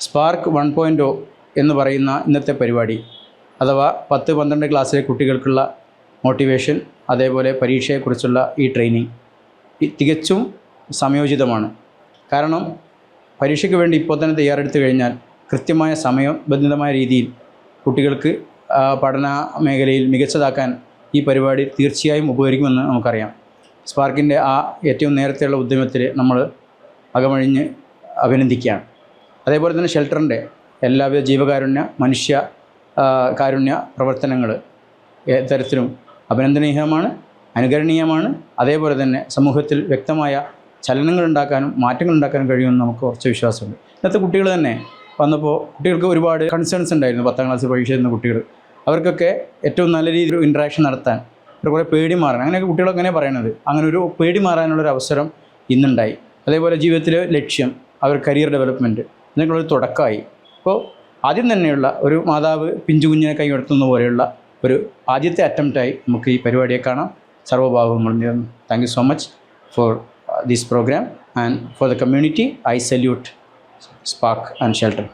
Spark 1.0 എന്ന് പറയുന്ന ഇന്നത്തെ പരിപാടി അഥവാ 10-12 ക്ലാസ്സിലെ കുട്ടികൾക്കുള്ള മോട്ടിവേഷൻ, അതേപോലെ പരീക്ഷയെക്കുറിച്ചുള്ള ഈ ട്രെയിനിങ് തികച്ചും സമയോചിതമാണ്. കാരണം പരീക്ഷയ്ക്ക് വേണ്ടി ഇപ്പോൾ തന്നെ തയ്യാറെടുത്ത് കഴിഞ്ഞാൽ കൃത്യമായ സമയബന്ധിതമായ രീതിയിൽ കുട്ടികൾക്ക് പഠന മേഖലയിൽ മികച്ചതാക്കാൻ ഈ പരിപാടി തീർച്ചയായും ഉപകരിക്കുമെന്ന് നമുക്കറിയാം. സ്പാർക്കിൻ്റെ ആ ഏറ്റവും നേരത്തെയുള്ള ഉദ്യമത്തിൽ നമ്മൾ അകമഴിഞ്ഞ് അഭിനന്ദിക്കുകയാണ്. അതേപോലെ തന്നെ ഷെൽട്ടറിൻ്റെ എല്ലാവിധ ജീവകാരുണ്യ, മനുഷ്യ കാരുണ്യ പ്രവർത്തനങ്ങൾ തരത്തിലും അഭിനന്ദനീയമാണ്, അനുകരണീയമാണ്. അതേപോലെ തന്നെ സമൂഹത്തിൽ വ്യക്തമായ ചലനങ്ങളുണ്ടാക്കാനും മാറ്റങ്ങളുണ്ടാക്കാനും കഴിയുമെന്ന് നമുക്ക് കുറച്ച് വിശ്വാസമുണ്ട്. ഇന്നത്തെ കുട്ടികൾ തന്നെ വന്നപ്പോൾ കുട്ടികൾക്ക് ഒരുപാട് കൺസേൺസ് ഉണ്ടായിരുന്നു. 10ാം ക്ലാസ് പരീക്ഷ എഴുതുന്ന കുട്ടികൾ, അവർക്കൊക്കെ ഏറ്റവും നല്ല രീതിയിൽ ഇൻട്രാക്ഷൻ നടത്താൻ കുറേ പേടി മാറാൻ, അങ്ങനെയൊക്കെ കുട്ടികളൊക്കെ അങ്ങനെ പറയണത്, അങ്ങനെ ഒരു പേടി മാറാനുള്ളൊരു അവസരം ഇന്നുണ്ടായി. അതേപോലെ ജീവിതത്തിലെ ലക്ഷ്യം, അവർ കരിയർ ഡെവലപ്മെൻറ്റ് ഇതിനൊക്കെയുള്ളൊരു തുടക്കമായി. അപ്പോൾ ആദ്യം തന്നെയുള്ള ഒരു മാതാവ് പിഞ്ചു കുഞ്ഞിനെ കൈയുയർത്തുന്ന പോലെയുള്ള ഒരു ആദ്യത്തെ അറ്റംപ്റ്റായി നമുക്ക് ഈ പരിപാടിയെ കാണാം. സർവ്വഭാവങ്ങളും നേരുന്നു. Thank you so much for this program, and for the community I salute Spark and Shelter.